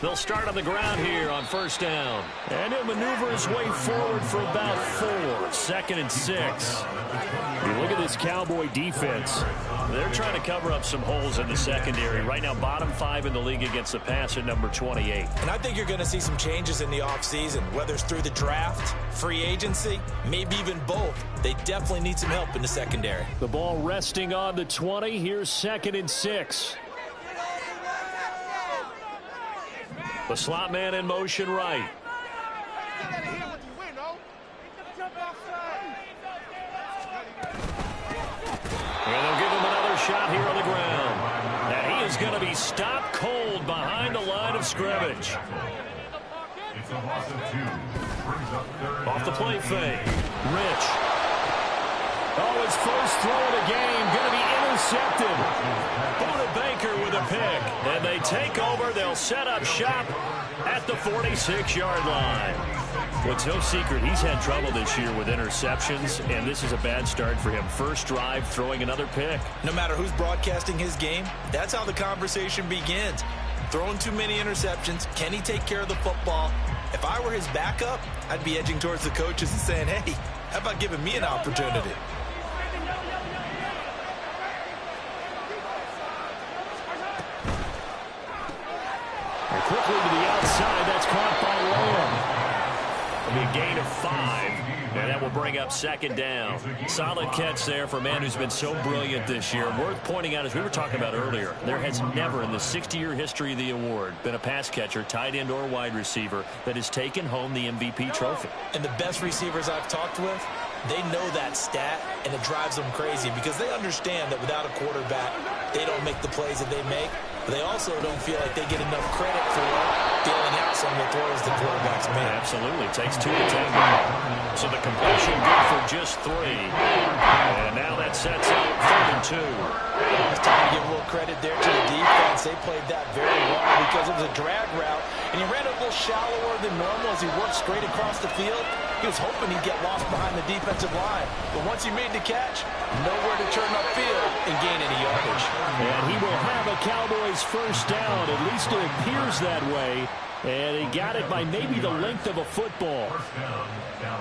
They'll start on the ground here on first down. And he'll maneuver his way forward for about 4. 2nd and 6. You look at this Cowboy defense. They're trying to cover up some holes in the secondary. Right now, bottom 5 in the league against the pass at number 28. And I think you're going to see some changes in the offseason, whether it's through the draft, free agency, maybe even both. They definitely need some help in the secondary. The ball resting on the 20. Here's 2nd and 6. The slot man in motion right. And they'll give him another shot here on the ground. And he is going to be stopped cold behind the line of scrimmage. Off the play fake. Rich. Oh, his first throw of the game going to be intercepted. Buda Baker with a pick. And they take over. They'll set up shop at the 46-yard line. Well, it's no secret he's had trouble this year with interceptions, and this is a bad start for him. First drive, throwing another pick. No matter who's broadcasting his game, that's how the conversation begins. Throwing too many interceptions, can he take care of the football? If I were his backup, I'd be edging towards the coaches and saying, hey, how about giving me an opportunity? And quickly to the outside, that's caught by Lamb. It'll be a gain of 5, and that will bring up 2nd down. Solid catch there for a man who's been so brilliant this year. Worth pointing out, as we were talking about earlier, there has never in the 60-year history of the award been a pass catcher, tight end, or wide receiver that has taken home the MVP trophy. And the best receivers I've talked with, they know that stat, and it drives them crazy because they understand that without a quarterback, they don't make the plays that they make. But they also don't feel like they get enough credit for dealing out some of the throws the quarterbacks make. Absolutely. Takes 2 to tango. So the completion good for just 3. And now that sets out 3rd and 2. It's time to give a little credit there to the defense. They played that very well because it was a drag route. And he ran a little shallower than normal as he worked straight across the field. He was hoping he'd get lost behind the defensive line. But once he made the catch, nowhere to turn upfield and gain any yardage. And he will have a Cowboys first down. At least it appears that way. And he got it by maybe the length of a football.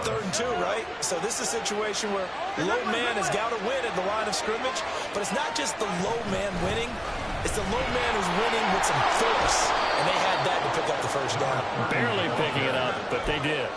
3rd and 2, right? So this is a situation where low man has got to win at the line of scrimmage. But it's not just the low man winning. It's the low man who's winning with some force. And they had that to pick up the first down. Barely picking it up, but they did.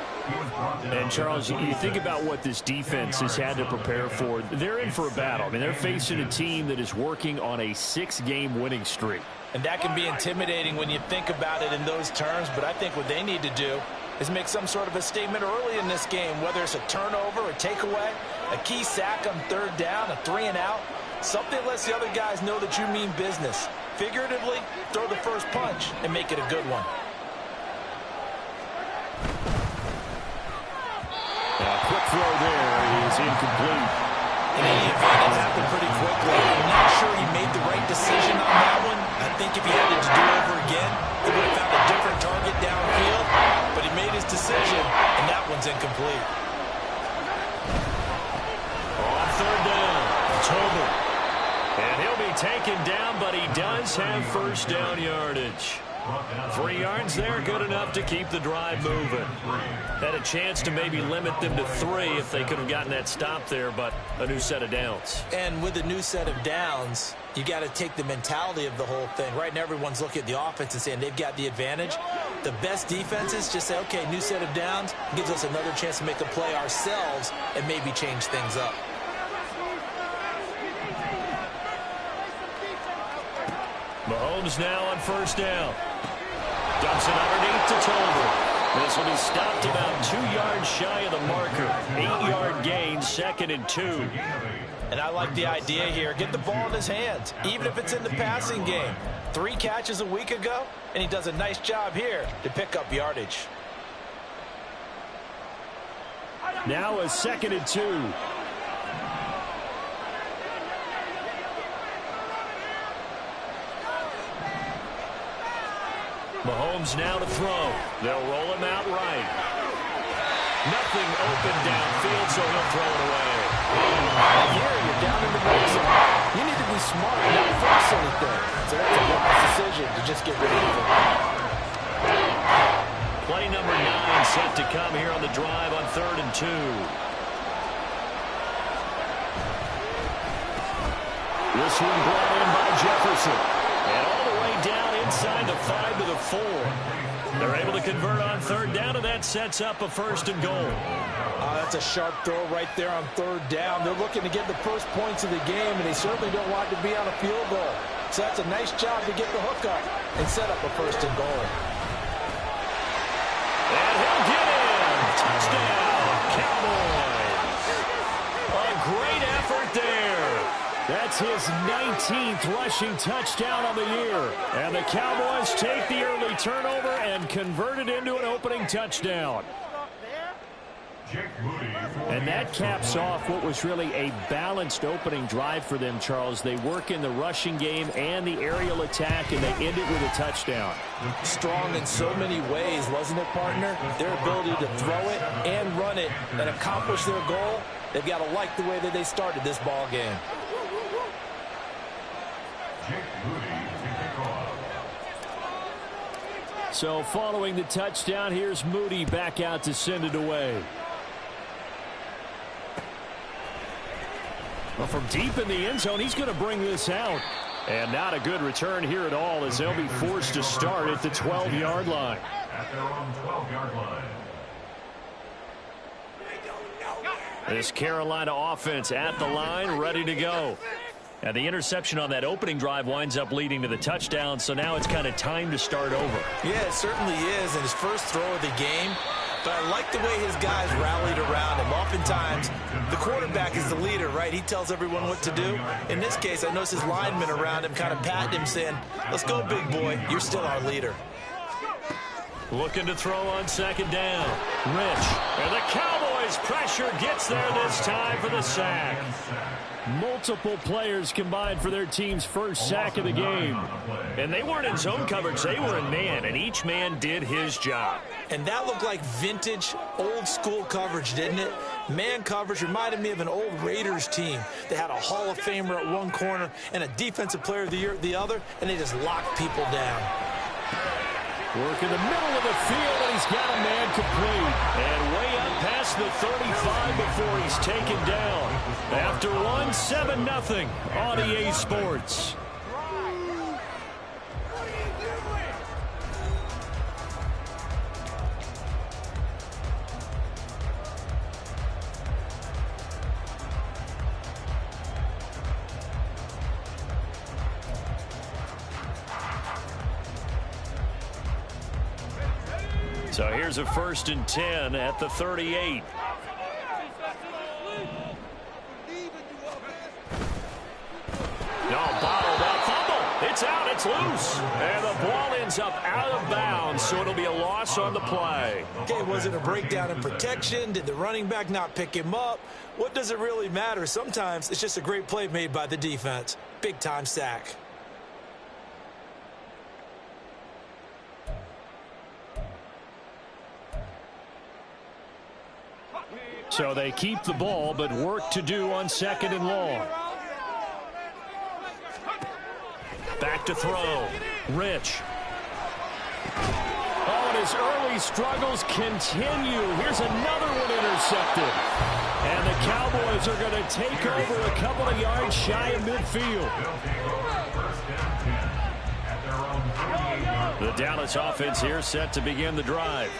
And, Charles, you think about what this defense has had to prepare for. They're in for a battle. I mean, they're facing a team that is working on a 6-game winning streak. And that can be intimidating when you think about it in those terms. But I think what they need to do is make some sort of a statement early in this game, whether it's a turnover, a takeaway, a key sack on 3rd down, a 3-and-out. Something that lets the other guys know that you mean business. Figuratively, throw the first punch and make it a good one. A quick throw there is incomplete. In any event, it happened pretty quickly. I'm not sure he made the right decision on that one. I think if he had it to do over again, he would have found a different target downfield. But he made his decision, and that one's incomplete. On 3rd down, Tobin. And he'll be taken down, but he does have first down yardage. 3 yards there, good enough to keep the drive moving. Had a chance to maybe limit them to 3 if they could have gotten that stop there, but a new set of downs. And with a new set of downs, you got to take the mentality of the whole thing. Right now, everyone's looking at the offense and saying they've got the advantage. The best defenses just say, okay, new set of downs gives us another chance to make a play ourselves and maybe change things up. Mahomes now on first down. Dumps it underneath to Tolbert. This will be stopped about 2 yards shy of the marker. 8-yard gain, 2nd and 2. And I like the idea here. Get the ball in his hands, even if it's in the passing game. 3 catches a week ago, and he does a nice job here to pick up yardage. Now a 2nd and 2. Mahomes now to throw. They'll roll him out right. Nothing open downfield, so he'll throw it away. Here, you're down in the red zone. You need to be smart and not force anything. So that's a wise decision to just get rid of it. Play number 9 set to come here on the drive on 3rd and 2. This one brought in by Jefferson. And all the way down inside the 5 to the 4. They're able to convert on 3rd down, and that sets up a 1st and goal. That's a sharp throw right there on 3rd down. They're looking to get the first points of the game, and they certainly don't want it to be on a field goal. So that's a nice job to get the hook up and set up a 1st and goal. And he'll get in. Touchdown, Cowboys. A great effort there. That's his 19th rushing touchdown on the year. And the Cowboys take the early turnover and convert it into an opening touchdown. And that caps off what was really a balanced opening drive for them, Charles. They work in the rushing game and the aerial attack, and they end it with a touchdown. Strong in so many ways, wasn't it, partner? Their ability to throw it and run it and accomplish their goal, they've got to like the way that they started this ball game. So following the touchdown, here's Moody back out to send it away. Well, from deep in the end zone, he's going to bring this out. And not a good return here at all, as they'll be forced to start at the 12-yard line. At their own 12-yard line. This Carolina offense at the line, ready to go. And the interception on that opening drive winds up leading to the touchdown, so now it's kind of time to start over. Yeah, it certainly is, and his first throw of the game. But I like the way his guys rallied around him. Oftentimes, the quarterback is the leader, right? He tells everyone what to do. In this case, I noticed his linemen around him kind of patting him, saying, let's go, big boy. You're still our leader. Looking to throw on 2nd down. Rich. And the Cowboys pressure gets there this time for the sack. Multiple players combined for their team's first sack of the game. And they weren't in zone coverage. They were in man, and each man did his job. And that looked like vintage, old-school coverage, didn't it? Man coverage reminded me of an old Raiders team. They had a Hall of Famer at one corner and a Defensive Player of the Year at the other, and they just locked people down. Work in the middle of the field, and he's got a man complete. And way up past the 35 before he's taken down. After 7-0 on EA Sports. So here's a 1st and 10 at the 38. No, bottled up fumble. It's out. It's loose. And the ball ends up out of bounds, so it'll be a loss on the play. Okay, was it a breakdown in protection? Did the running back not pick him up? What does it really matter? Sometimes it's just a great play made by the defense. Big-time sack. So they keep the ball, but work to do on 2nd and long. Back to throw. Rich. Oh, and his early struggles continue. Here's another one intercepted. And the Cowboys are going to take over a couple of yards shy of midfield. The Dallas offense here set to begin the drive.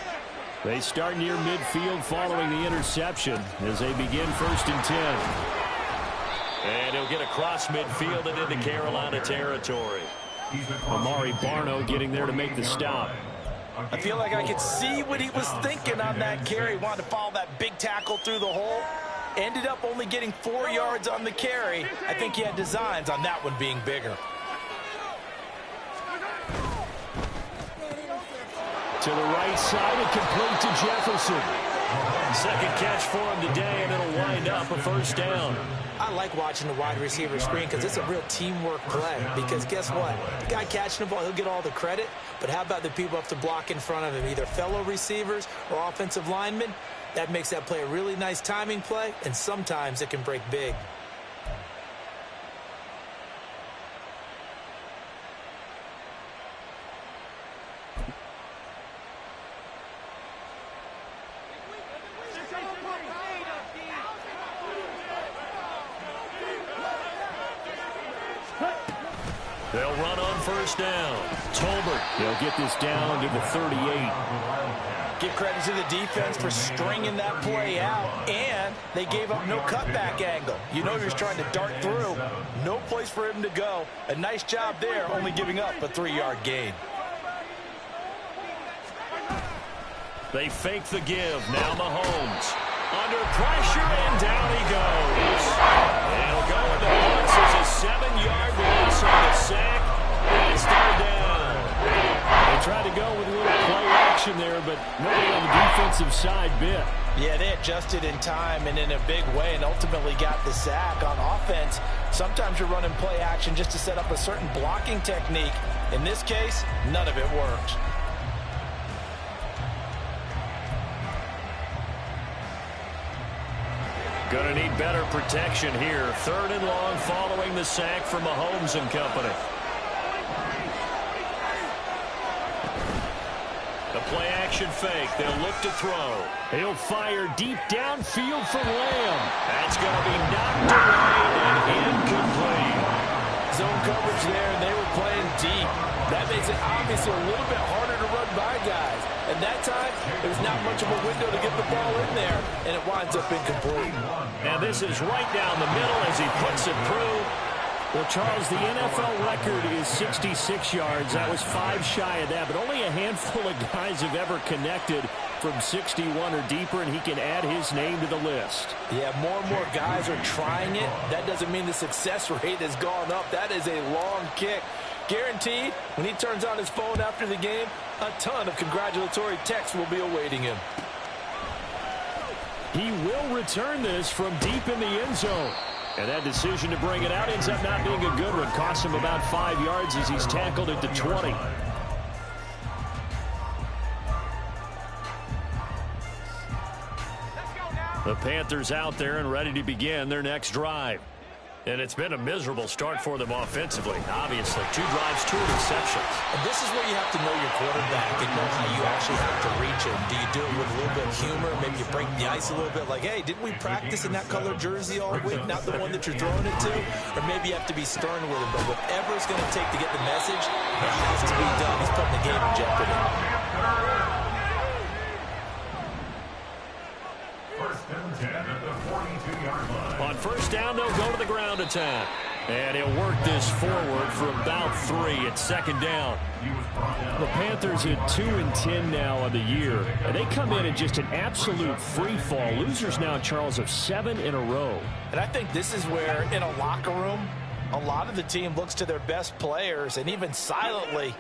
They start near midfield following the interception as they begin 1st and 10. And he'll get across midfield and into Carolina territory. Amari Barno getting there to make the stop. I feel like I could see what he was thinking on that carry. Wanted to follow that big tackle through the hole. Ended up only getting 4 yards on the carry. I think he had designs on that one being bigger. To the right side and complete to Jefferson. Second catch for him today, and it'll wind up a 1st down. I like watching the wide receiver screen because it's a real teamwork play. Because guess what? The guy catching the ball, he'll get all the credit. But how about the people up to block in front of him, either fellow receivers or offensive linemen? That makes that play a really nice timing play, and sometimes it can break big. They'll run on first down. Tolbert, they'll get this down to the 38. Give credit to the defense for stringing that play out, and they gave up no cutback angle. You know you're trying to dart through. No place for him to go. A nice job there, only giving up a 3-yard gain. They fake the give. Now Mahomes. Under pressure, and down he goes. It'll go into once. There's a 7-yard loss on the sack, and it's third down. They tried to go with a little play action there, but nobody on the defensive side bit. Yeah, they adjusted in time and in a big way and ultimately got the sack. On offense, sometimes you're running play action just to set up a certain blocking technique. In this case, none of it worked. Going to need better protection here. Third and long following the sack from Mahomes and company. The play action fake. They'll look to throw. He'll fire deep downfield for Lamb. That's going to be knocked away and incomplete. Zone coverage there, and they were playing deep. That makes it obviously a little bit harder to run by guys. And that time, there's not much of a window to get the ball in there, and it winds up incomplete. Now this is right down the middle as he puts it through. Well, Charles, the NFL record is 66 yards. That was 5 shy of that, but only a handful of guys have ever connected from 61 or deeper, and he can add his name to the list. Yeah, more and more guys are trying it. That doesn't mean the success rate has gone up. That is a long kick. Guaranteed, when he turns on his phone after the game, a ton of congratulatory texts will be awaiting him. He will return this from deep in the end zone. And that decision to bring it out ends up not being a good one. Costs him about 5 yards as he's tackled at the 20. The Panthers out there and ready to begin their next drive. And it's been a miserable start for them offensively. Obviously, 2 drives, 2 interceptions. And this is where you have to know your quarterback and know how you actually have to reach him. Do you do it with a little bit of humor? Maybe you break the ice a little bit like, hey, didn't we practice in that color jersey all week? Not the one that you're throwing it to? Or maybe you have to be stern with him. But whatever it's going to take to get the message, it has to be done. He's putting the game in jeopardy. First and 10 at the 42-yard line. On first down, they'll go to the ground attack. And he'll work this forward for about 3 at second down. The Panthers at 2-10 now on the year. And they come in at just an absolute free fall. Losers now, Charles, of 7 in a row. And I think this is where, in a locker room, a lot of the team looks to their best players and even silently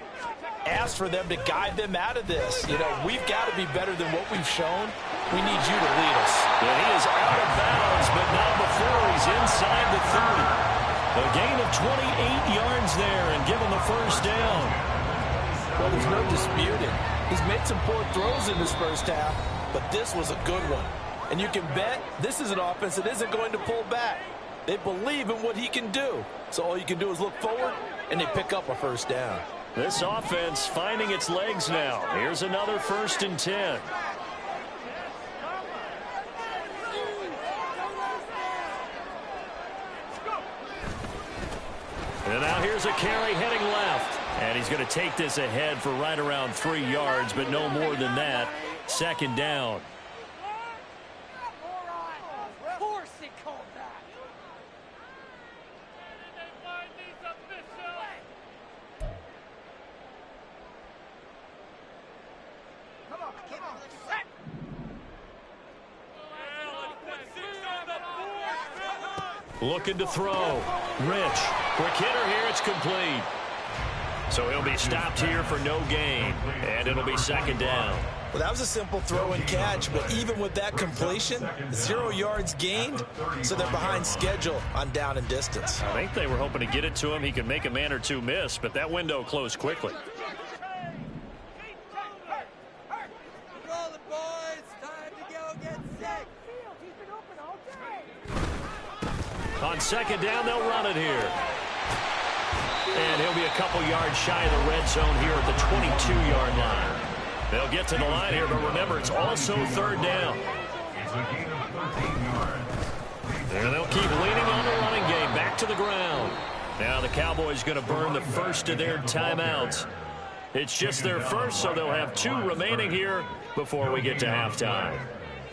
asks for them to guide them out of this. You know, we've got to be better than what we've shown. We need you to lead us. And he is out of bounds, but not before he's inside the 30. A gain of 28 yards there and give him the first down. Well, there's no disputing. He's made some poor throws in this first half, but this was a good one. And you can bet this is an offense that isn't going to pull back. They believe in what he can do. So all you can do is look forward, and they pick up a first down. This offense finding its legs now. Here's another 1st and 10. And now here's a carry heading left. And he's going to take this ahead for right around 3 yards, but no more than that. Second down. Looking to throw. Rich. Quick hitter here. It's complete. So he'll be stopped here for no gain. And it'll be second down. Well, that was a simple throw and catch, but even with that completion, 0 yards gained, so they're behind schedule on down and distance. I think they were hoping to get it to him. He could make a man or two miss, but that window closed quickly. On second down, they'll run it here. And he'll be a couple yards shy of the red zone here at the 22-yard line. They'll get to the line here, but remember, it's also third down. gain of 13 yards. And they'll keep leaning on the running game. Back to the ground. Now the Cowboys going to burn the first of their timeouts. It's just their first, so they'll have 2 remaining here before we get to halftime.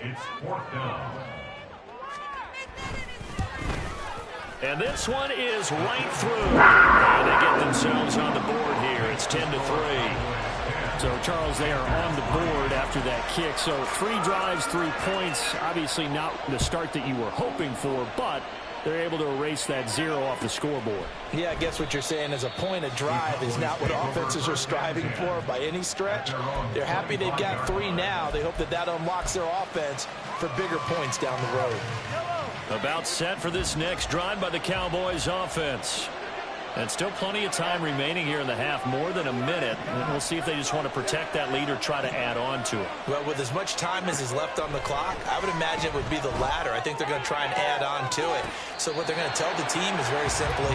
It's 4th down. And this one is right through. And they get themselves on the board here. It's 10-3. So, Charles, they are on the board after that kick. So 3 drives, 3 points. Obviously not the start that you were hoping for, but they're able to erase that 0 off the scoreboard. Yeah, I guess what you're saying is a point of drive is not what offenses are striving for by any stretch. They're happy they've got 3 now. They hope that that unlocks their offense for bigger points down the road. About set for this next drive by the Cowboys offense. And still plenty of time remaining here in the half, more than a minute. And we'll see if they just want to protect that lead or try to add on to it. Well, with as much time as is left on the clock, I would imagine it would be the latter. I think they're going to try and add on to it. So what they're going to tell the team is very simply,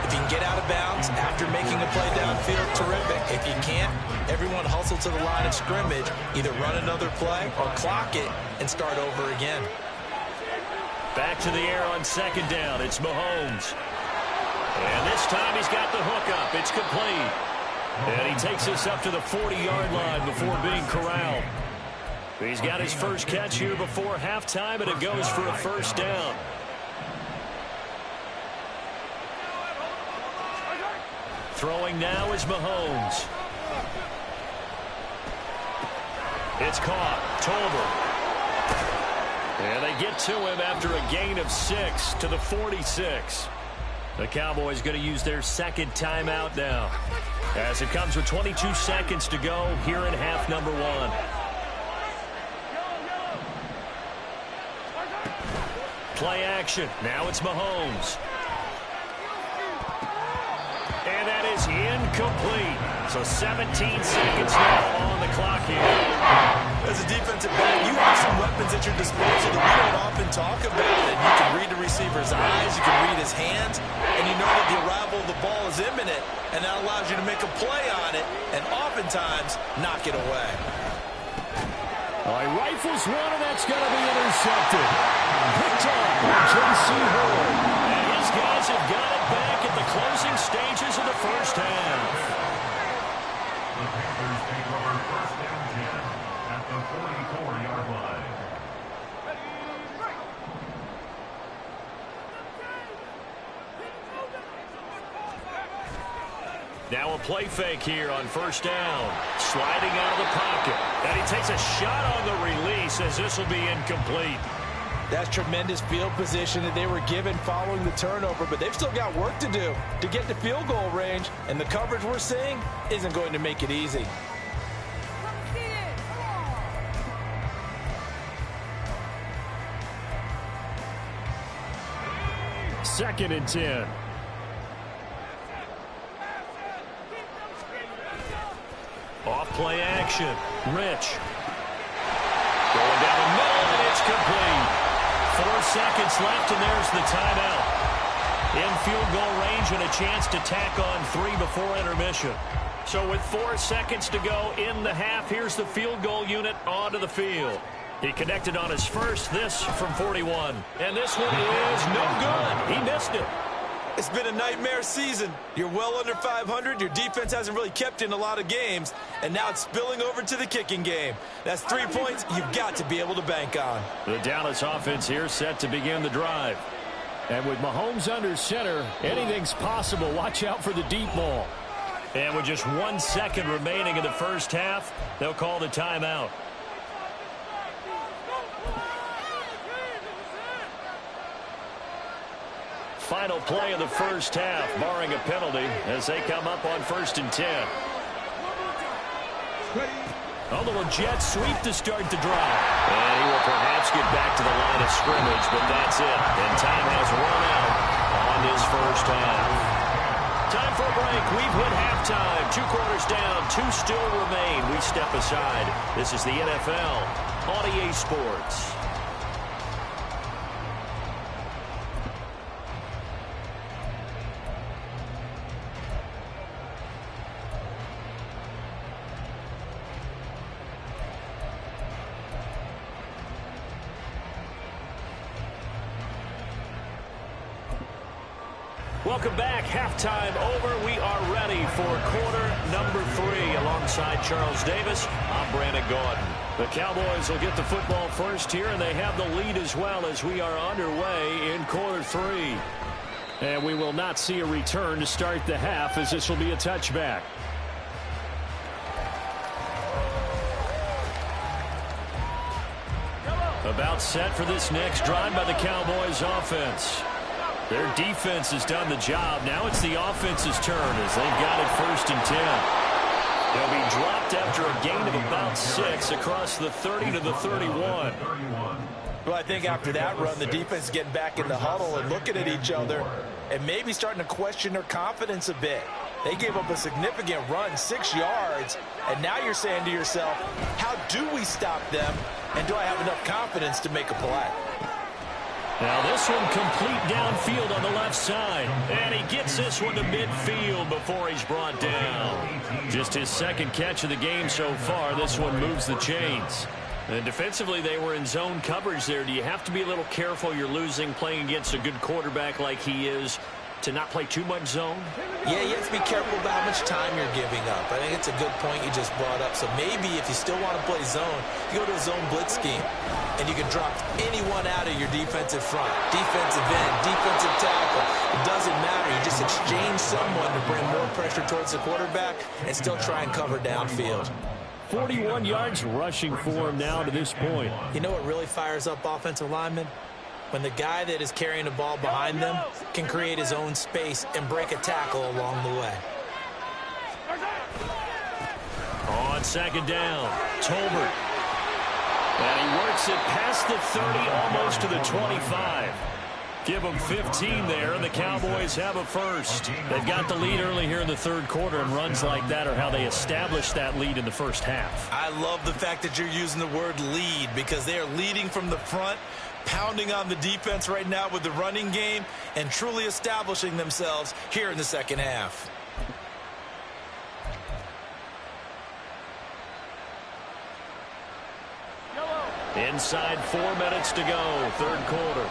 if you can get out of bounds after making a play downfield, terrific. If you can't, everyone hustle to the line of scrimmage, either run another play or clock it and start over again. Back to the air on 2nd down. It's Mahomes. And this time he's got the hook up. It's complete. And he takes us up to the 40-yard line before being corralled. He's got his first catch here before halftime, and it goes for a 1st down. Throwing now is Mahomes. It's caught. Tolbert. And they get to him after a gain of 6 to the 46. The Cowboys going to use their 2nd timeout now, as it comes with 22 seconds to go here in half number 1. Play action. Now it's Mahomes. And that is incomplete. So 17 seconds now on the clock here. As a defensive back, you have some weapons at your disposal that we don't often talk about. And you can read the receiver's eyes, you can read his hands, and you know that the arrival of the ball is imminent, and that allows you to make a play on it and oftentimes knock it away. He rifles one, and that's going to be intercepted. Picked off by J.C. Horn. And his guys have got it back at the closing stages of the first half. The Panthers take over 1st down 10 at the 44-yard line. Now a play fake here on 1st down. Sliding out of the pocket. And he takes a shot on the release, as this will be incomplete. That's tremendous field position that they were given following the turnover, but they've still got work to do to get to field goal range, and the coverage we're seeing isn't going to make it easy. Second and 10. Off play action. Rich. Going down the middle, and it's complete. 4 seconds left, and there's the timeout. In field goal range and a chance to tack on 3 before intermission. So with 4 seconds to go in the half, here's the field goal unit onto the field. He connected on his first, this from 41. And this one is no good. He missed it. It's been a nightmare season. You're well under 500. Your defense hasn't really kept in a lot of games, and now it's spilling over to the kicking game. That's 3 points you've got to be able to bank on. The Dallas offense here set to begin the drive. And with Mahomes under center, anything's possible. Watch out for the deep ball. And with just 1 second remaining in the first half, they'll call the timeout. Final play of the first half, barring a penalty, as they come up on 1st and 10. A little jet sweep to start the drive. And he will perhaps get back to the line of scrimmage, but that's it. And time has run out on this first half. Time for a break. We've hit halftime. 2 quarters down, 2 still remain. We step aside. This is the NFL on EA Sports. Welcome back. Halftime over. We are ready for quarter number 3. Alongside Charles Davis, I'm Brandon Gaudin. The Cowboys will get the football first here, and they have the lead as well as we are underway in quarter 3. And we will not see a return to start the half, as this will be a touchback. About set for this next drive by the Cowboys offense. Their defense has done the job. Now it's the offense's turn as they've got it 1st and 10. They'll be dropped after a gain of about 6 across the 30 to the 31. Well, I think after that run, the defense is getting back in the huddle and looking at each other and maybe starting to question their confidence a bit. They gave up a significant run, 6 yards, and now you're saying to yourself, how do we stop them, and do I have enough confidence to make a play? Now this one complete downfield on the left side. And he gets this one to midfield before he's brought down. Just his 2nd catch of the game so far. This one moves the chains. And defensively, they were in zone coverage there. Do you have to be a little careful? You're losing playing against a good quarterback like he is to not play too much zone? Yeah, you have to be careful about how much time you're giving up. I think it's a good point you just brought up. So maybe if you still want to play zone, you go to a zone blitz scheme, and you can drop anyone out of your defensive front, defensive end, defensive tackle. It doesn't matter. You just exchange someone to bring more pressure towards the quarterback and still try and cover downfield. 41 yards rushing for him now to this point. You know what really fires up offensive linemen? When the guy that is carrying the ball behind them can create his own space and break a tackle along the way. On 2nd down, Tolbert. And he works it past the 30, almost to the 25. Give them 15 there, and the Cowboys have a first. They've got the lead early here in the 3rd quarter, and runs like that are how they establish that lead in the first half. I love the fact that you're using the word lead because they are leading from the front, pounding on the defense right now with the running game, and truly establishing themselves here in the 2nd half. Inside 4 minutes to go, 3rd quarter.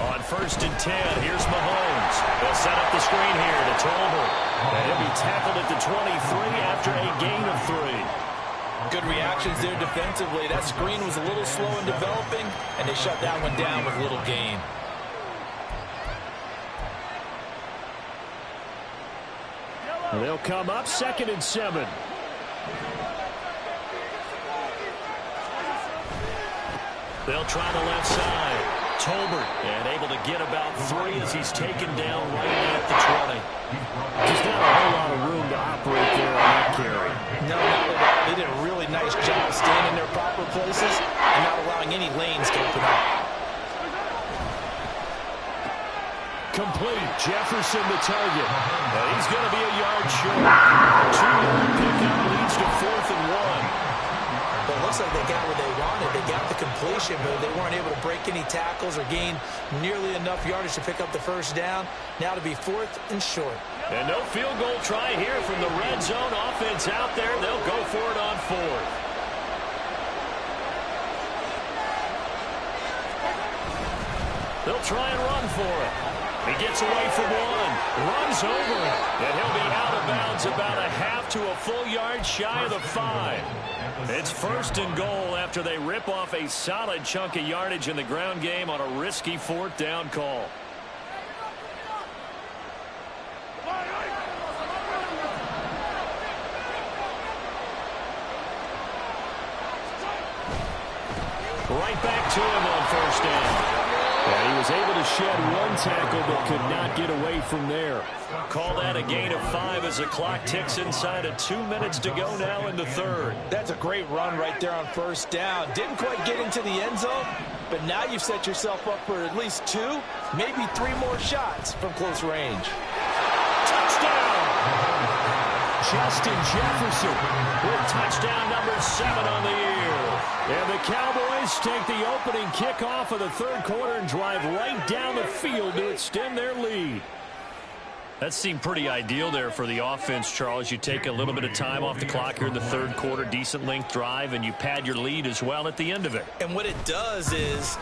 On 1st and 10, here's Mahomes. They'll set up the screen here to Tolbert. And he'll be tackled at the 23 after a gain of 3. Good reactions there defensively. That screen was a little slow in developing, and they shut that one down with a little gain. They'll come up 2nd and 7. They'll try the left side. Tolbert, and able to get about 3 as he's taken down right at the 20. Just not a whole lot of room to operate there on that carry. No, not at all. They did a really nice job staying in their proper places and not allowing any lanes to open up. Complete. Jefferson the target. And he's going to be a yard short. 2-yard pickup leads to 4th and 1. But it looks like they got what they wanted. They got the completion, but they weren't able to break any tackles or gain nearly enough yardage to pick up the first down. Now to be 4th and short. And no field goal try here from the red zone offense out there. They'll go for it on 4th. They'll try and run for it. He gets away from one, runs over it, and he'll be out of bounds about a half to a full yard shy of the 5. It's 1st and goal after they rip off a solid chunk of yardage in the ground game on a risky 4th down call. Right back to him on 1st down. And he was able to shed one tackle but could not get away from there. Call that a gain of 5 as the clock ticks inside of 2 minutes to go now in the 3rd. That's a great run right there on 1st down. Didn't quite get into the end zone, but now you've set yourself up for at least 2, maybe 3 more shots from close range. Touchdown! Justin Jefferson with touchdown number 7 on the year. And the Cowboys take the opening kickoff of the 3rd quarter and drive right down the field to extend their lead. That seemed pretty ideal there for the offense, Charles. You take a little bit of time off the clock here in the third quarter, decent length drive, and you pad your lead as well at the end of it. And what it does is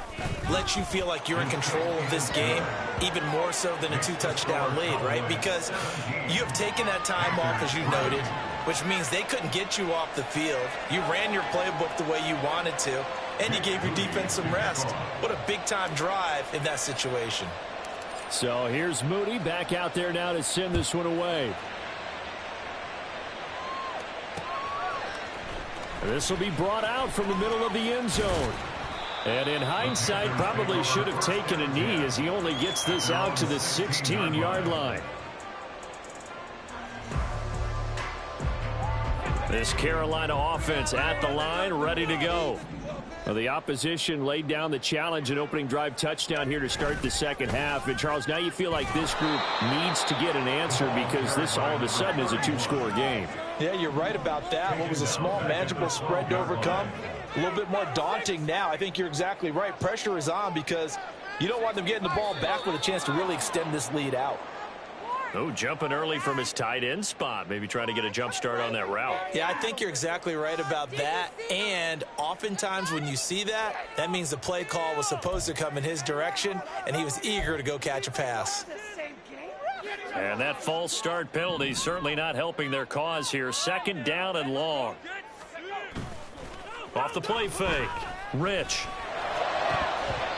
let you feel like you're in control of this game, even more so than a 2-touchdown lead, right? Because you have taken that time off, as you noted, which means they couldn't get you off the field. You ran your playbook the way you wanted to, and you gave your defense some rest. What a big-time drive in that situation. So here's Moody back out there now to send this one away. This will be brought out from the middle of the end zone. And in hindsight, probably should have taken a knee as he only gets this out to the 16-yard line. This Carolina offense at the line, ready to go. Well, the opposition laid down the challenge and opening drive touchdown here to start the second half. And, Charles, now you feel like this group needs to get an answer because this all of a sudden is a two-score game. Yeah, you're right about that. What was a small, manageable spread to overcome, a little bit more daunting now. I think you're exactly right. Pressure is on because you don't want them getting the ball back with a chance to really extend this lead out. Oh, jumping early from his tight end spot. Maybe trying to get a jump start on that route. Yeah, I think you're exactly right about that. And oftentimes when you see that, that means the play call was supposed to come in his direction, and he was eager to go catch a pass. And that false start penalty certainly not helping their cause here. Second down and long. Off the play fake. Rich.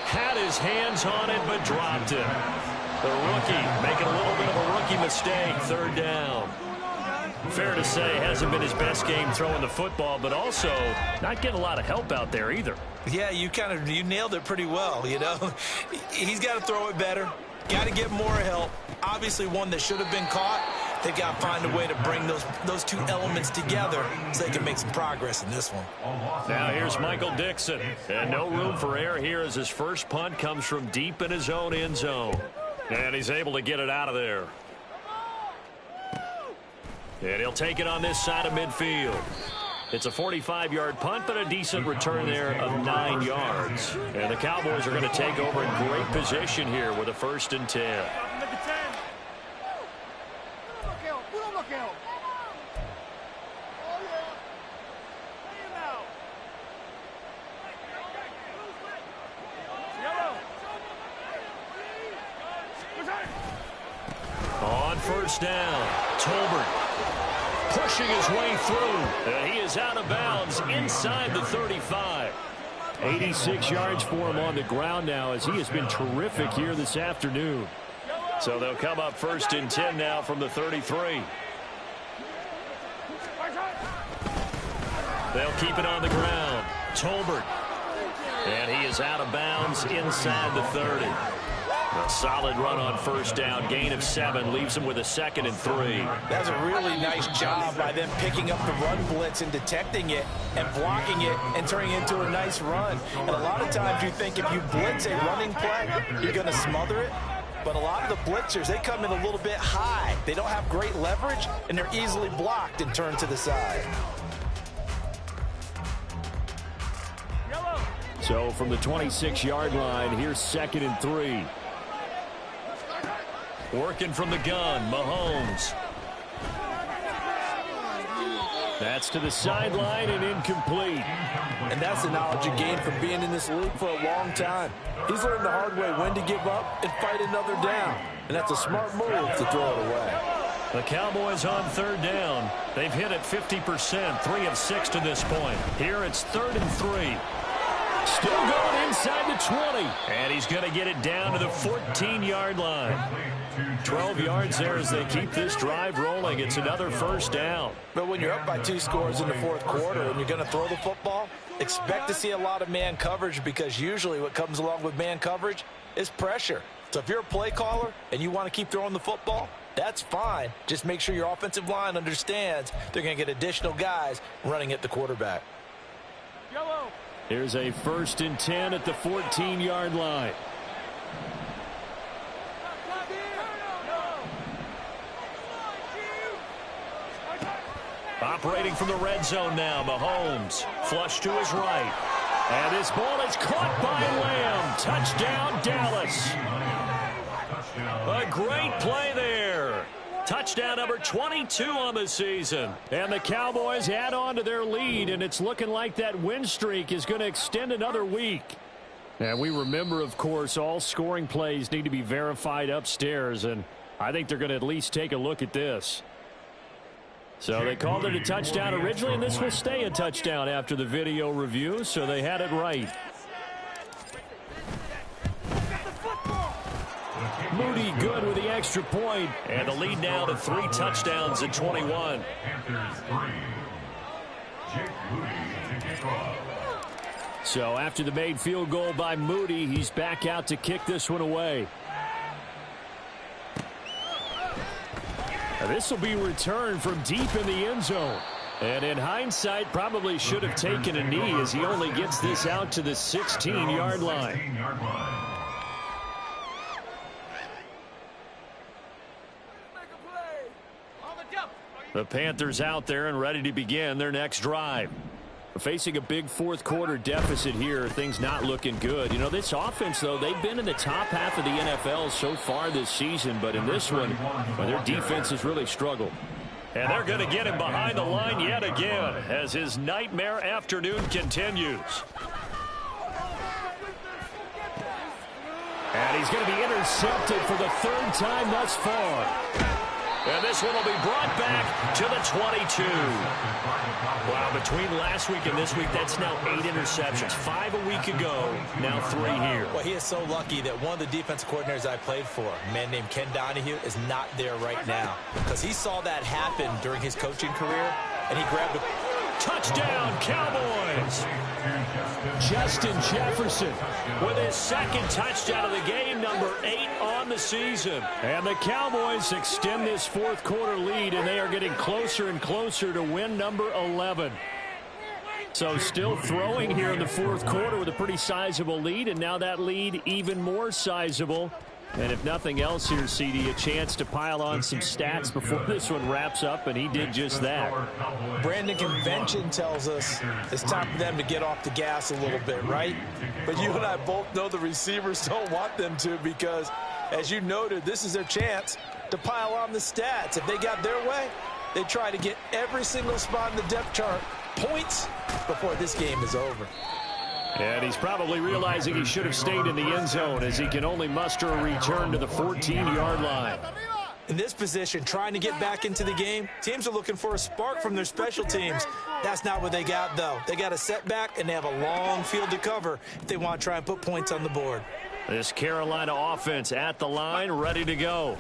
Had his hands on it, but dropped it. The rookie making a little bit of a rookie mistake. Third down. Fair to say, hasn't been his best game throwing the football, but also not getting a lot of help out there either. Yeah, you nailed it pretty well, you know. He's got to throw it better. Got to get more help. Obviously one that should have been caught. They've got to find a way to bring those two elements together so they can make some progress in this one. Now here's Michael Dixon. And no room for error here as his first punt comes from deep in his own end zone. And he's able to get it out of there. And he'll take it on this side of midfield. It's a 45-yard punt, but a decent return there of 9 yards. And the Cowboys are going to take over in great position here with a 1st and 10. On 1st down, Tolbert pushing his way through. And he is out of bounds inside the 35. 86 yards for him on the ground now as he has been terrific here this afternoon. So they'll come up 1st and 10 now from the 33. They'll keep it on the ground. Tolbert. And he is out of bounds inside the 30. A solid run on 1st down. Gain of 7 leaves him with a 2nd and 3. That's a really nice job by them picking up the run blitz and detecting it and blocking it and turning it into a nice run. And a lot of times you think if you blitz a running play, you're going to smother it. But a lot of the blitzers, they come in a little bit high. They don't have great leverage, and they're easily blocked and turned to the side. So from the 26-yard line, here's 2nd and 3. Working from the gun, Mahomes. That's to the sideline and incomplete. And that's the knowledge you gain from being in this league for a long time. He's learned the hard way when to give up and fight another down. And that's a smart move to throw it away. The Cowboys on 3rd down. They've hit it 50%, 3 of 6 to this point. Here it's 3rd and 3. Still going inside the 20. And he's going to get it down to the 14-yard line. 12 yards there as they keep this drive rolling. It's another 1st down. But when you're up by 2 scores in the 4th quarter and you're going to throw the football, expect to see a lot of man coverage because usually what comes along with man coverage is pressure. So if you're a play caller and you want to keep throwing the football, that's fine. Just make sure your offensive line understands they're going to get additional guys running at the quarterback. Here's a 1st and 10 at the 14-yard line. Operating from the red zone now, Mahomes. Flush to his right. And this ball is caught by Lamb. Touchdown, Dallas. A great play there. Touchdown number 22 on the season. And the Cowboys add on to their lead, and it's looking like that win streak is going to extend another week. And we remember, of course, all scoring plays need to be verified upstairs, and I think they're going to at least take a look at this. So they called it a touchdown originally, and this will stay a touchdown after the video review, so they had it right. Moody good with the extra point, and the lead now to 3 touchdowns at 21. Panthers 3. Jake Moody to kick off. So after the made field goal by Moody, he's back out to kick this one away. Now this will be returned from deep in the end zone. And in hindsight, probably should have taken a knee as he only gets this out to the 16-yard line. The Panthers out there and ready to begin their next drive. Facing a big fourth quarter deficit here, things not looking good. You know, this offense, though, they've been in the top half of the NFL so far this season, but in this one, well, their defense has really struggled. And they're going to get him behind the line yet again as his nightmare afternoon continues. And he's going to be intercepted for the 3rd time thus far. And this one will be brought back to the 22. Wow, between last week and this week, that's now 8 interceptions. 5 a week ago, now 3 here. Well, he is so lucky that one of the defense coordinators I played for, a man named Ken Donahue, is not there right now. Because he saw that happen during his coaching career, and he grabbed a touchdown, Cowboys. Justin Jefferson with his 2nd touchdown of the game, number 8 on the season. And the Cowboys extend this fourth quarter lead, and they are getting closer and closer to win number 11. So still throwing here in the fourth quarter with a pretty sizable lead, and now that lead even more sizable. And if nothing else here, CD, a chance to pile on some stats before this one wraps up, and he did just that. Brandon, convention tells us it's time for them to get off the gas a little bit, right? But you and I both know the receivers don't want them to because, as you noted, this is their chance to pile on the stats. If they got their way, they try to get every single spot in the depth chart points before this game is over. And he's probably realizing he should have stayed in the end zone as he can only muster a return to the 14-yard line. In this position, trying to get back into the game, teams are looking for a spark from their special teams. That's not what they got, though. They got a setback, and they have a long field to cover if they want to try and put points on the board. This Carolina offense at the line, ready to go.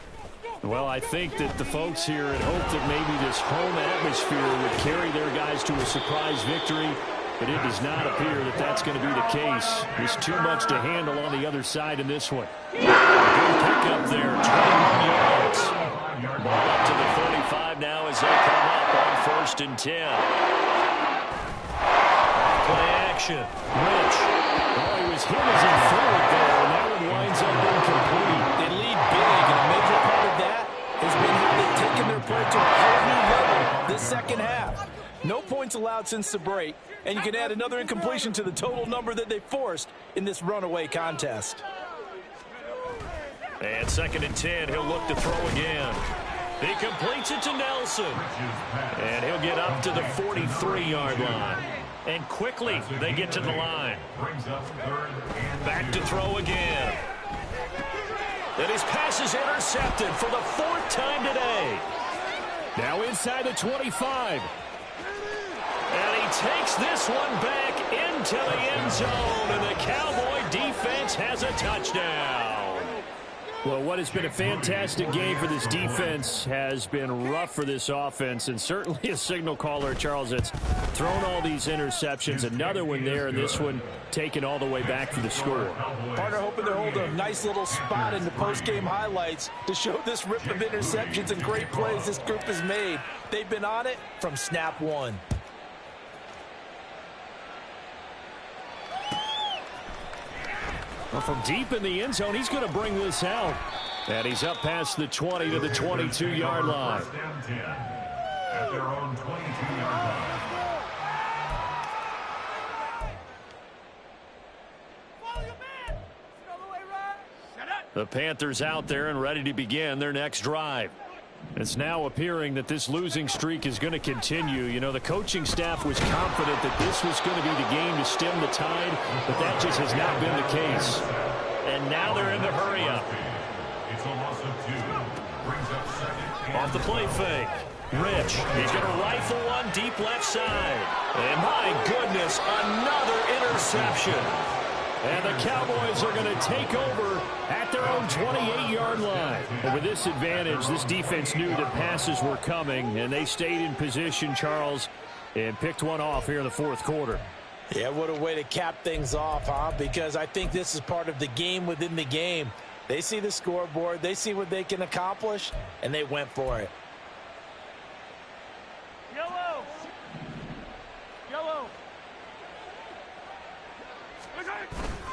Well, I think that the folks here had hoped that maybe this home atmosphere would carry their guys to a surprise victory. But it does not appear that that's going to be the case. There's too much to handle on the other side in this one. Good pick up there, 21 yards. Ball up to the 35 now as they come up on 1st and 10. Play action. Rich. Oh, he was hit as he threw it there, and that one winds up incomplete. They lead big, and a major part of that has been how they've taken their play to a whole new level this second half. No points allowed since the break, and you can add another incompletion to the total number that they forced in this runaway contest. And 2nd and 10, he'll look to throw again. He completes it to Nelson. And he'll get up to the 43-yard line. And quickly, they get to the line. Back to throw again. And his pass is intercepted for the 4th time today. Now inside the 25. And he takes this one back into the end zone, and the Cowboy defense has a touchdown. Well, what has been a fantastic game for this defense has been rough for this offense, and certainly a signal caller, Charles, that's thrown all these interceptions. Another one there, and this one taken all the way back for the score. Partner hoping they're holding a nice little spot in the post-game highlights to show this rip of interceptions and great plays this group has made. They've been on it from snap one. Well, from deep in the end zone, he's going to bring this out. And he's up past the 20 to the 22-yard line. At their own 22-yard line. The Panthers out there and ready to begin their next drive. It's now appearing that this losing streak is going to continue. You know, the coaching staff was confident that this was going to be the game to stem the tide, but that just has not been the case. And now they're in the hurry-up. It's a loss of 2. Brings up second. Off the play fake. Rich, he's going to rifle one deep left side. And my goodness, another interception. And the Cowboys are going to take over at their own 28-yard line. But with this advantage, this defense knew that passes were coming, and they stayed in position, Charles, and picked one off here in the fourth quarter. Yeah, what a way to cap things off, huh? Because I think this is part of the game within the game. They see the scoreboard, they see what they can accomplish, and they went for it. Yellow! Yellow!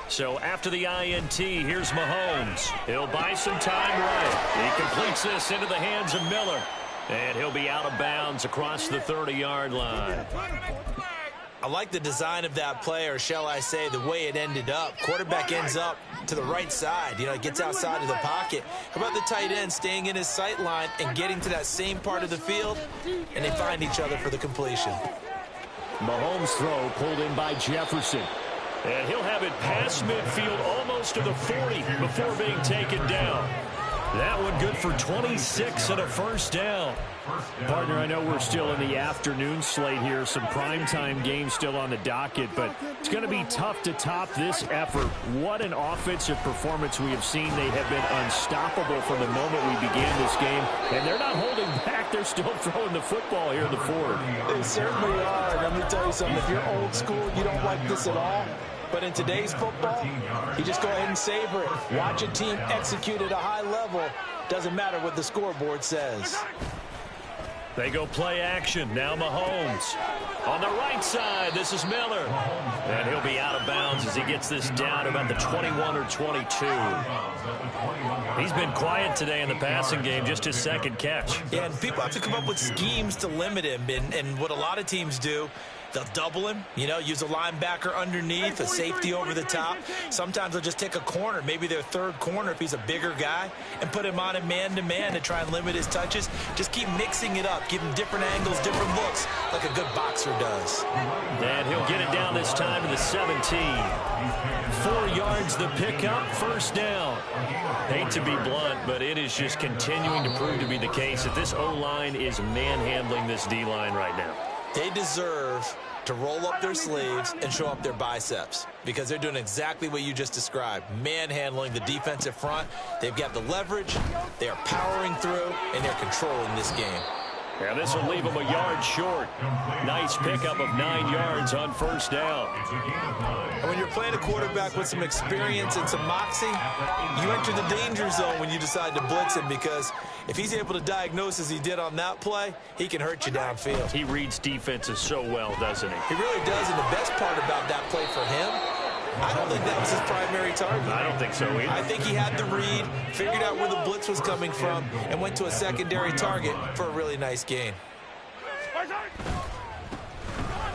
So after the INT, here's Mahomes. He'll buy some time right. He completes this into the hands of Miller. And he'll be out of bounds across the 30-yard line. I like the design of that play, or shall I say the way it ended up. Quarterback ends up to the right side. You know, it gets outside of the pocket. How about the tight end staying in his sight line and getting to that same part of the field, and they find each other for the completion. Mahomes' throw pulled in by Jefferson. And he'll have it past midfield almost to the 40 before being taken down. That one good for 26 and a first down. Partner, I know we're still in the afternoon slate here. Some primetime games still on the docket, but it's going to be tough to top this effort. What an offensive performance we have seen. They have been unstoppable from the moment we began this game, and they're not holding back. They're still throwing the football here in the fourth. They certainly are. And let me tell you something. If you're old school, you don't like this at all. But in today's football, you just go ahead and savor it. Watch a team execute at a high level. Doesn't matter what the scoreboard says. They go play action. Now Mahomes. On the right side, this is Miller. And he'll be out of bounds as he gets this down about the 21 or 22. He's been quiet today in the passing game, just his second catch. Yeah, and people have to come up with schemes to limit him. And what a lot of teams do, they'll double him, you know, use a linebacker underneath, a safety over the top. Sometimes they'll just take a corner, maybe their third corner if he's a bigger guy, and put him on a man-to-man to try and limit his touches. Just keep mixing it up, give him different angles, different looks, like a good boxer does. And he'll get it down this time to the 17. 4 yards the pickup, first down. Hate to be blunt, but it is just continuing to prove to be the case that this O-line is manhandling this D-line right now. They deserve to roll up their sleeves and show up their biceps because they're doing exactly what you just described, manhandling the defensive front. They've got the leverage, they are powering through, and they're controlling this game. Yeah, this will leave them a yard short. Nice pickup of 9 yards on first down. And when you're playing a quarterback with some experience and some moxie, you enter the danger zone when you decide to blitz him because if he's able to diagnose as he did on that play, he can hurt you downfield. He reads defenses so well, doesn't he? He really does, and the best part about that play for him, I don't think that was his primary target. I don't think so either. I think he had the read, figured out where the blitz was coming from, and went to a secondary target for a really nice gain.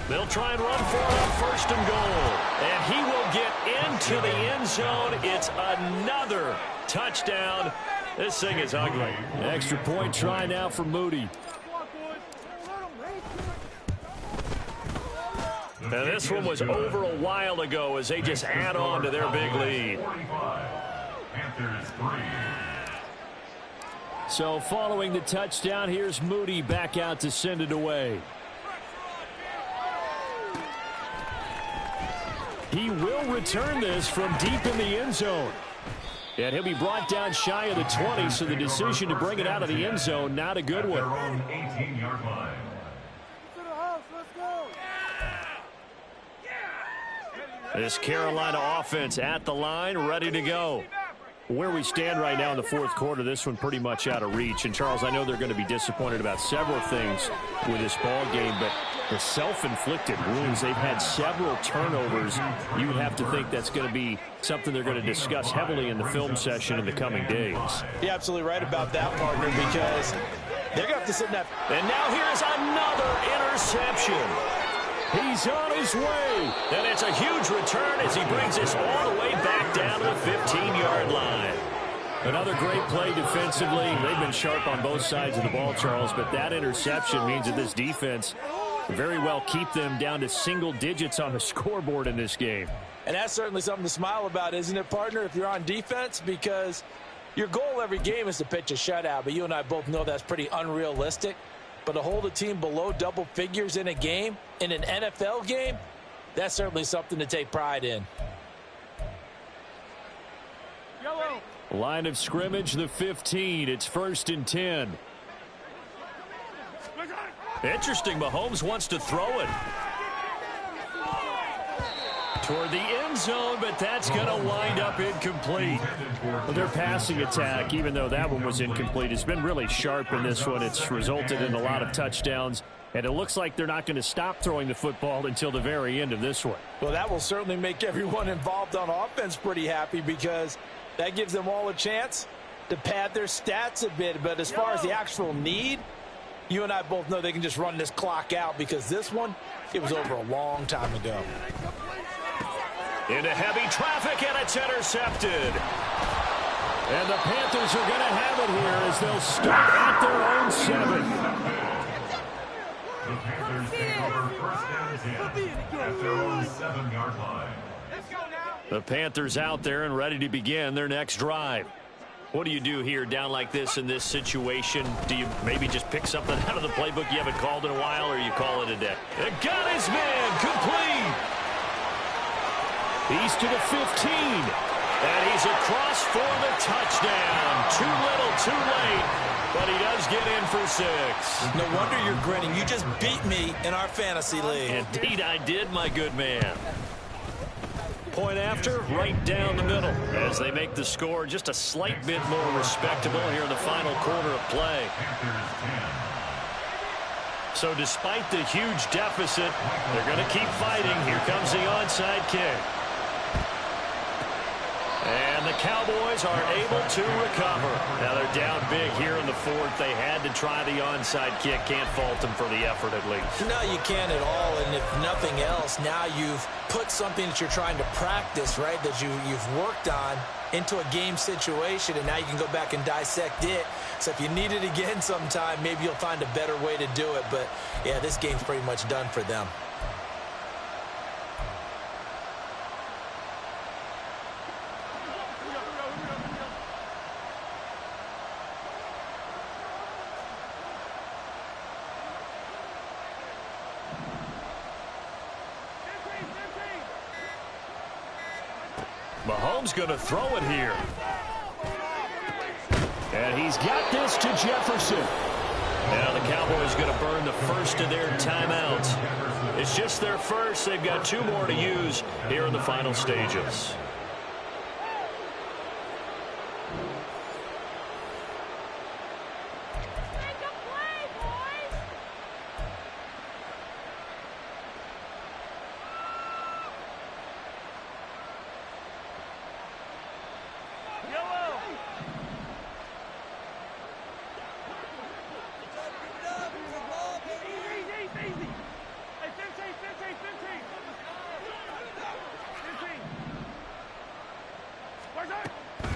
They'll try and run for it on first and goal. And he will get into the end zone. It's another touchdown. This thing is ugly. Extra point try now for Moody. And this one was over a while ago as they just add on to their big lead. Panthers 3. So following the touchdown, here's Moody back out to send it away. He will return this from deep in the end zone. And he'll be brought down shy of the 20, so the decision to bring it out of the end zone, not a good one. 18-yard line. This Carolina offense at the line, ready to go. Where we stand right now in the fourth quarter, this one pretty much out of reach. And, Charles, I know they're going to be disappointed about several things with this ball game, but the self-inflicted wounds, they've had several turnovers. You would have to think that's going to be something they're going to discuss heavily in the film session in the coming days. You're absolutely right about that, partner, because they're going to have to sit in that. And now here's another interception. He's on his way, and it's a huge return as he brings this all the way back down to the 15-yard line. Another great play defensively. They've been sharp on both sides of the ball, Charles, but that interception means that this defense very well keep them down to single digits on the scoreboard in this game. And that's certainly something to smile about, isn't it, partner, if you're on defense? Because your goal every game is to pitch a shutout, but you and I both know that's pretty unrealistic. But to hold a team below double figures in a game, in an NFL game, that's certainly something to take pride in. Yellow. Line of scrimmage, the 15. It's 1st and 10. Interesting, Mahomes wants to throw it toward the end zone, but that's going to wind up incomplete. Well, their passing attack, even though that one was incomplete, has been really sharp in this one. It's resulted in a lot of touchdowns, and it looks like they're not going to stop throwing the football until the very end of this one. Well, that will certainly make everyone involved on offense pretty happy, because that gives them all a chance to pad their stats a bit. But as far as the actual need, you and I both know they can just run this clock out, because this one, it was over a long time ago. Into heavy traffic, and it's intercepted. And the Panthers are going to have it here as they'll start at their own 7. The Panthers take over 1st and 10 at their own 7-yard line. Let's go now. The Panthers out there and ready to begin their next drive. What do you do here down like this in this situation? Do you maybe just pick something out of the playbook you haven't called in a while, or you call it a day? It got his man complete. He's to the 15. And he's across for the touchdown. Too little, too late. But he does get in for 6. No wonder you're grinning. You just beat me in our fantasy league. Indeed I did, my good man. Point after, right down the middle, as they make the score just a slight bit more respectable here in the final quarter of play. So despite the huge deficit, they're going to keep fighting. Here comes the onside kick. And the Cowboys are able to recover. Now they're down big here in the 4th. They had to try the onside kick. Can't fault them for the effort at least. No, you can't at all. And if nothing else, now you've put something that you're trying to practice, right, that you've worked on into a game situation, and now you can go back and dissect it. So if you need it again sometime, maybe you'll find a better way to do it. But, yeah, this game's pretty much done for them. Mahomes going to throw it here. And he's got this to Jefferson. Now the Cowboys going to burn the first of their timeouts. It's just their first. They've got 2 more to use here in the final stages.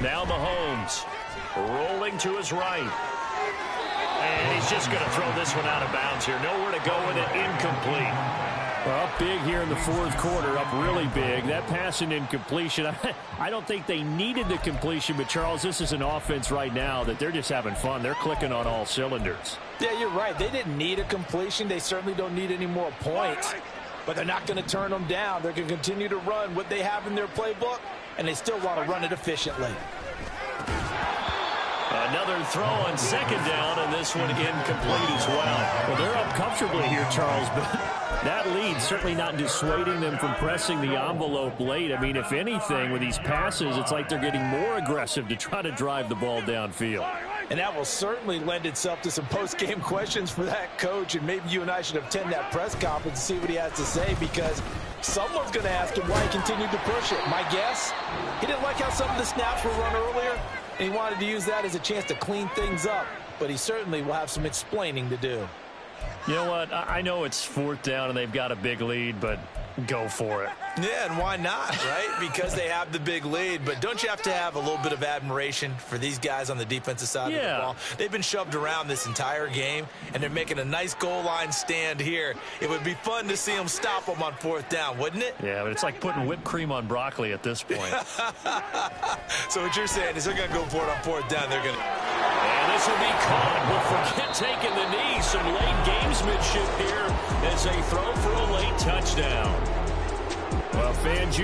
Now Mahomes rolling to his right. And he's just going to throw this one out of bounds here. Nowhere to go with it. Incomplete. Well, up big here in the 4th quarter. Up really big. That pass and incompletion. I don't think they needed the completion. But, Charles, this is an offense right now that they're just having fun. They're clicking on all cylinders. Yeah, you're right. They didn't need a completion. They certainly don't need any more points. But they're not going to turn them down. They're going to continue to run what they have in their playbook, and they still want to run it efficiently. Another throw on 2nd down, and this one incomplete as well. Well, they're up comfortably here, Charles, but that lead certainly not dissuading them from pressing the envelope late. I mean, if anything, with these passes, it's like they're getting more aggressive to try to drive the ball downfield. And that will certainly lend itself to some post-game questions for that coach, and maybe you and I should attend that press conference and see what he has to say, because someone's going to ask him why he continued to push it. My guess, he didn't like how some of the snaps were run earlier, and he wanted to use that as a chance to clean things up, but he certainly will have some explaining to do. You know what? I know it's 4th down and they've got a big lead, but go for it. Yeah, and why not, right? Because they have the big lead. But don't you have to have a little bit of admiration for these guys on the defensive side of the ball? They've been shoved around this entire game, and they're making a nice goal line stand here. It would be fun to see them stop them on 4th down, wouldn't it? Yeah, but it's like putting whipped cream on broccoli at this point. So what you're saying is they're going to go for it on 4th down. They're going to... And this will be caught, but forget taking the knee. Some late gamesmanship here as they throw for a late touchdown. Well, fans,